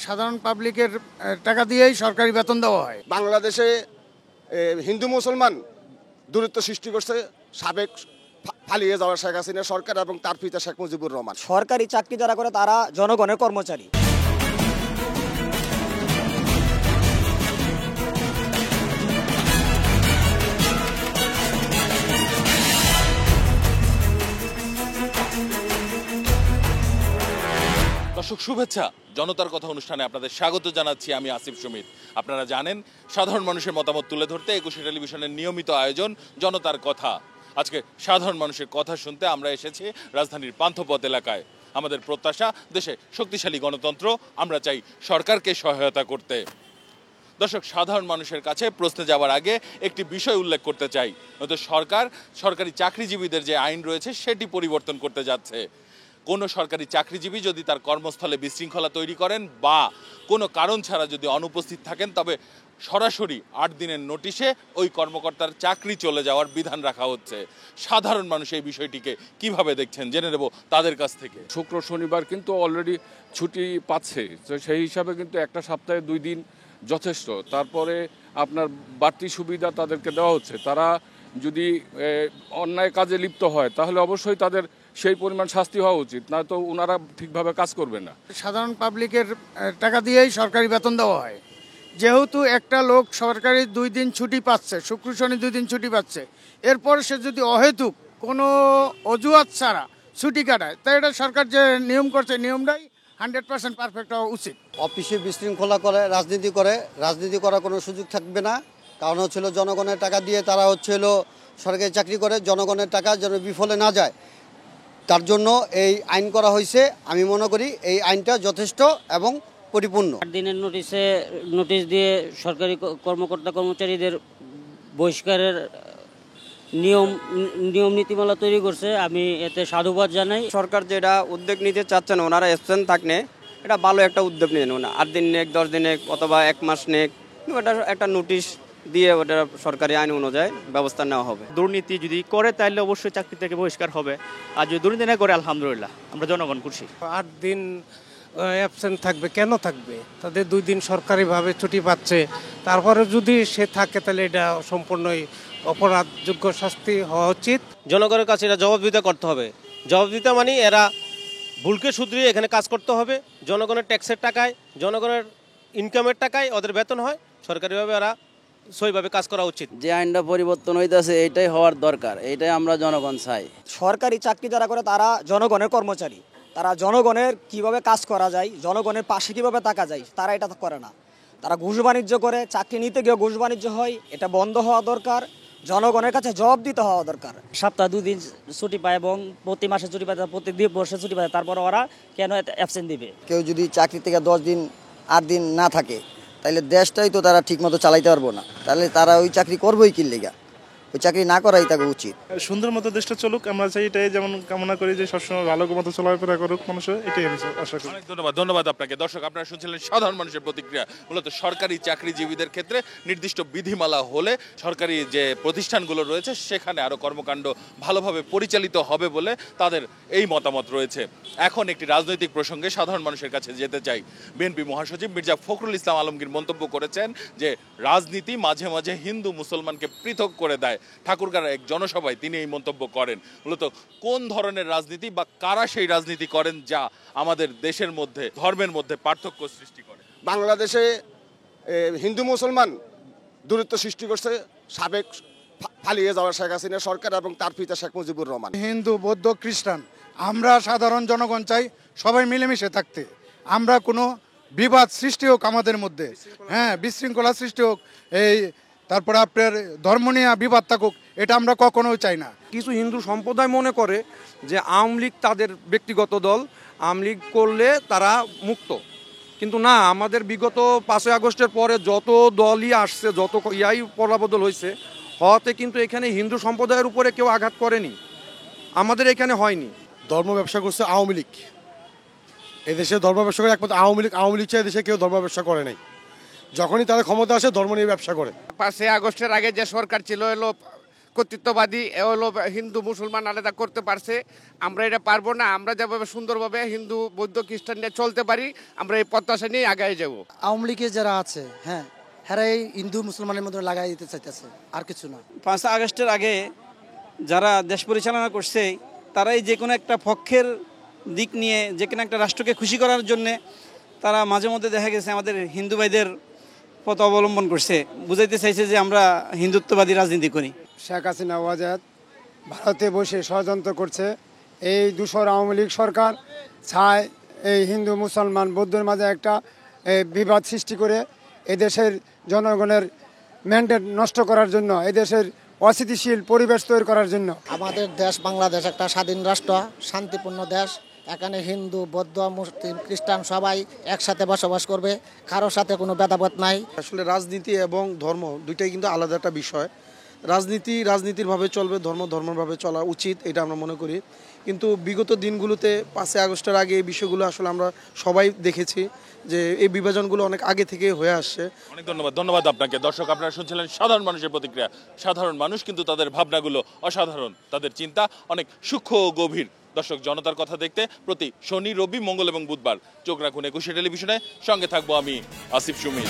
সাধারণ পাবলিকের টাকা দিয়েই সরকারি বেতন দেওয়া হয়। বাংলাদেশে হিন্দু মুসলমান দূরত্ব সৃষ্টি করছে সাবেক পালিয়ে যাওয়া শেখ হাসিনা সরকার এবং তার পিতা শেখ মুজিবুর রহমান। সরকারি চাকরি যারা করে তারা জনগণের কর্মচারী। দর্শক শুভেচ্ছা, জনতার কথা অনুষ্ঠানে আপনাদের স্বাগত জানাচ্ছি। আমি আসিফ সুমিত। আপনারা জানেন সাধারণ মানুষের মতামত তুলে ধরতে একুশে টেলিভিশনের নিয়মিত আয়োজন জনতার কথা। আজকে সাধারণ মানুষের কথা শুনতে আমরা এসেছি রাজধানীর পান্থপথ এলাকায়। আমাদের প্রত্যাশা দেশে শক্তিশালী গণতন্ত্র, আমরা চাই সরকারকে সহায়তা করতে। দর্শক, সাধারণ মানুষের কাছে প্রশ্নে যাওয়ার আগে একটি বিষয় উল্লেখ করতে চাই, নয়তো সরকার সরকারি চাকরিজীবীদের যে আইন রয়েছে সেটি পরিবর্তন করতে যাচ্ছে। কোনো সরকারি চাকরিজীবী যদি তার কর্মস্থলে বিশৃঙ্খলা তৈরি করেন বা কোনো কারণ ছাড়া যদি অনুপস্থিত থাকেন, তবে সরাসরি 8 দিনের নোটিশে ওই কর্মকর্তার চাকরি চলে যাওয়ার বিধান রাখা হচ্ছে। সাধারণ মানুষ এই বিষয়টিকে কিভাবে দেখছেন জেনে নেব তাদের কাছ থেকে। শুক্র শনিবার কিন্তু অলরেডি ছুটি পাচ্ছে, তো সেই হিসাবে কিন্তু একটা সপ্তাহে 2 দিন যথেষ্ট। তারপরে আপনার বাড়তি সুবিধা তাদেরকে দেওয়া হচ্ছে। তারা যদি অন্যায় কাজে লিপ্ত হয় তাহলে অবশ্যই তাদের সেই পরিমাণ শাস্তি হওয়া উচিত, না তো ওনারা ঠিকভাবে কাজ করবে না। সাধারণ পাবলিকের টাকা দিয়েই সরকারি বেতন দেওয়া হয়। যেহেতু একটা লোক সরকারি 2 দিন ছুটি পাচ্ছে, শুক্র শনি 2 দিন ছুটি পাচ্ছে, এরপর সে যদি অহেতুক কোনো অজুহাত ছাড়া ছুটি কাটায়, তাই এটা সরকার যে নিয়ম করছে নিয়মটাই 100% পারফেক্ট হওয়া উচিত। অফিসে বিশৃঙ্খলা করে রাজনীতি করার কোনো সুযোগ থাকবে না। কারণ হচ্ছিল জনগণের টাকা দিয়ে তারা সরকারি চাকরি করে, জনগণের টাকা যেন বিফলে না যায় তার জন্য এই আইন করা হয়েছে। আমি মনে করি এই আইনটা যথেষ্ট এবং পরিপূর্ণ। 8 দিনের নোটিশ দিয়ে সরকারি কর্মকর্তা কর্মচারীদের বহিষ্কারের নিয়ম নীতিমালা তৈরি করছে। আমি এতে সাধুবাদ জানাই। সরকার যেটা উদ্যোগ নিতে চাচ্ছেন, ওনারা অ্যাবসেন্ট থাকলে এটা ভালো একটা উদ্যোগ নিয়ে নেন। 8 দিন নেক, 10 দিন নেক, অথবা 1 মাস নেক, ওটা একটা নোটিশ দিয়ে ওটা সরকারি আইন অনুযায়ী ব্যবস্থা নেওয়া হবে। দুর্নীতি যদি করে তাহলে অবশ্যই চাকরি থেকে বহিষ্কার হবে, আর যদি দুর্নীতি না করে আলহামদুলিল্লাহ আমরা জনগণ খুশি। 8 দিন অ্যাবসেন্ট থাকবে, কেন থাকবে? তাদের 2 দিন সরকারিভাবে ছুটি পাচ্ছে, তারপরে যদি সে থাকে তাহলে এটা সম্পূর্ণই অপরাধযোগ্য শাস্তি হওয়া উচিত। জনগণের কাছে এটা জবাবদিহিতা করতে হবে। জবাবদিহিতা মানে এরা ভুলকে শুধরিয়ে এখানে কাজ করতে হবে। জনগণের ট্যাক্সের টাকায়, জনগণের ইনকামের টাকায় ওদের বেতন হয়, সরকারিভাবে এরা সইভাবে কাজ করা উচিত। যে আইনটা পরিবর্তন হইতেছে এইটাই হওয়ার দরকার, এইটাই আমরা জনগণ চাই। সরকারি চাকরি যারা করে তারা জনগণের কর্মচারী। তারা জনগণের কিভাবে কাজ করা যায়, জনগণের পাশে কিভাবে থাকা যায়, তারা এটা করে না। তারা ঘুষ বাণিজ্য করে, চাকরি নিতে গিয়ে ঘুষ বাণিজ্য হয়, এটা বন্ধ হওয়া দরকার। জনগণের কাছে জবাব দিতে হওয়া দরকার। সপ্তাহে 2 দিন ছুটি পায় এবং প্রতি মাসে ছুটি পায়, প্রতি বর্ষে ছুটি পায়, তারপর ওরা কেন অ্যাবসেন্ট দিবে? কেউ যদি চাকরি থেকে 10 দিন 8 দিন না থাকে তাহলে দেশটাই তো তারা ঠিকমতো চালাইতে পারবো না। তাহলে তারা ওই চাকরি করবোই কি লেগা? ওই চাকরি না করাই তাকে উচিত। সুন্দর মতো দেশটা চলুক, আমরা চাই এটাই, যেমন কামনা করি যে সবসময় ভালো মতো চলাফেরা করুক মানুষের, এটাই আমি আশা করি। ধন্যবাদ আপনাকে। দর্শক, আপনারা শুনছিলেন সাধারণ মানুষের প্রতিক্রিয়া। মূলত সরকারি চাকরিজীবীদের ক্ষেত্রে নির্দিষ্ট বিধিমালা হলে সরকারি যে প্রতিষ্ঠানগুলো রয়েছে সেখানে আরও কর্মকাণ্ড ভালোভাবে পরিচালিত হবে বলে তাদের এই মতামত রয়েছে। এখন একটি রাজনৈতিক প্রসঙ্গে সাধারণ মানুষের কাছে যেতে চাই। বিএনপি মহাসচিব মির্জা ফখরুল ইসলাম আলমগীর মন্তব্য করেছেন যে রাজনীতি মাঝে মাঝে হিন্দু মুসলমানকে পৃথক করে দেয়। ঠাকুরগাঁর এক জনসভায় তিনি এই মন্তব্য করেন। মূলত কোন ধরনের রাজনীতি বা কারা সেই রাজনীতি করেন যা আমাদের দেশের মধ্যে ধর্মের মধ্যে পার্থক্য সৃষ্টি করে? বাংলাদেশে হিন্দু মুসলমান দূরত্ব সৃষ্টি করছে সাবেক পালিয়ে যাওয়া শেখ হাসিনা সরকার এবং তার পিতা শেখ মুজিবুর রহমান। হিন্দু, বৌদ্ধ, খ্রিস্টান, আমরা সাধারণ জনগণ চাই সবাই মিলেমিশে থাকতে। আমরা কোনো বিবাদ সৃষ্টি হোক আমাদের মধ্যে, বিশৃঙ্খলা সৃষ্টি হোক, তারপরে আপনার ধর্ম নিয়ে বিবাদ থাকুক, এটা আমরা কখনোই চাই না। কিছু হিন্দু সম্প্রদায় মনে করে যে আওয়ামী লীগ তাদের ব্যক্তিগত দল, আওয়ামী লীগ করলে তারা মুক্ত, কিন্তু না। আমাদের বিগত 5ই আগস্টের পরে যত দলই আসছে, যত পলাবদল হয়েছে, হওয়াতে কিন্তু এখানে হিন্দু সম্প্রদায়ের উপরে কেউ আঘাত করেনি, আমাদের এখানে হয়নি। ধর্ম ব্যবসা করছে আওয়ামী লীগ, এদেশে ধর্ম ব্যবসা করে একমাত্র আওয়ামী লীগ চাই, এদেশে কেউ ধর্ম ব্যবসা করে নাই। যখনই তারা ক্ষমতা আসে ধর্ম নিয়ে ব্যবসা করে। 5ই আগস্টের আগে যে সরকার ছিল কর্তৃত্ববাদী এ হলো হিন্দু মুসলমান আলাদা করতে পারছে। আমরা এটা পারবো না। আমরা যেভাবে সুন্দরভাবে হিন্দু বৌদ্ধ খ্রিস্টান নিয়ে চলতে পারি, আমরা এই প্রত্যাশা নিয়ে আগায় যাব। আওয়ামী লীগের যারা আছে, হ্যাঁ, হেরাই হিন্দু মুসলমানের মধ্যে লাগাই দিতে চাইতেছে, আর কিছু না। 5 আগস্টের আগে যারা দেশ পরিচালনা করছে তারাই যে কোনো একটা পক্ষের দিক নিয়ে যে কোনো একটা রাষ্ট্রকে খুশি করার জন্যে তারা মাঝে মধ্যে দেখা গেছে আমাদের হিন্দু ভাইদের পথ অবলম্বন করছে, বুঝাইতে চাইছে যে আমরা হিন্দুত্ববাদী রাজনীতি করি। শেখ হাসিনা ওয়াজাদ ভারতে বসে ষড়যন্ত্র করছে। এই দূষর আওয়ামী লীগ সরকার চায় এই হিন্দু মুসলমান বৌদ্ধের মাঝে একটা বিবাদ সৃষ্টি করে এদেশের জনগণের ম্যান্ডেট নষ্ট করার জন্য, এদেশের অস্থিতিশীল পরিবেশ তৈরি করার জন্য। আমাদের দেশ বাংলাদেশ একটা স্বাধীন রাষ্ট্র, শান্তিপূর্ণ দেশ। এখানে হিন্দু বৌদ্ধ মুসলিম খ্রিস্টান সবাই একসাথে বসবাস করবে, কারোর সাথে কোনো ভেদাভেদ নাই। আসলে রাজনীতি এবং ধর্ম দুইটাই কিন্তু আলাদা একটা বিষয়। রাজনীতি রাজনীতির ভাবে চলবে, ধর্ম ধর্মের ভাবে চলা উচিত, এটা আমরা মনে করি। কিন্তু বিগত দিনগুলোতে 5 আগস্টের আগে এই বিষয়গুলো আসলে আমরা সবাই দেখেছি যে এই বিভাজনগুলো অনেক আগে থেকে হয়ে আসছে। অনেক ধন্যবাদ আপনাকে। দর্শক, আপনারা শুনছিলেন সাধারণ মানুষের প্রতিক্রিয়া। সাধারণ মানুষ কিন্তু তাদের ভাবনাগুলো অসাধারণ, তাদের চিন্তা অনেক সূক্ষ্ম ও গভীর। দর্শক, জনতার কথা দেখতে প্রতি শনি, রবি, মঙ্গল এবং বুধবার চোখ রাখুন একুশে টেলিভিশনে। সঙ্গে থাকবো আমি আসিফ সুমিত।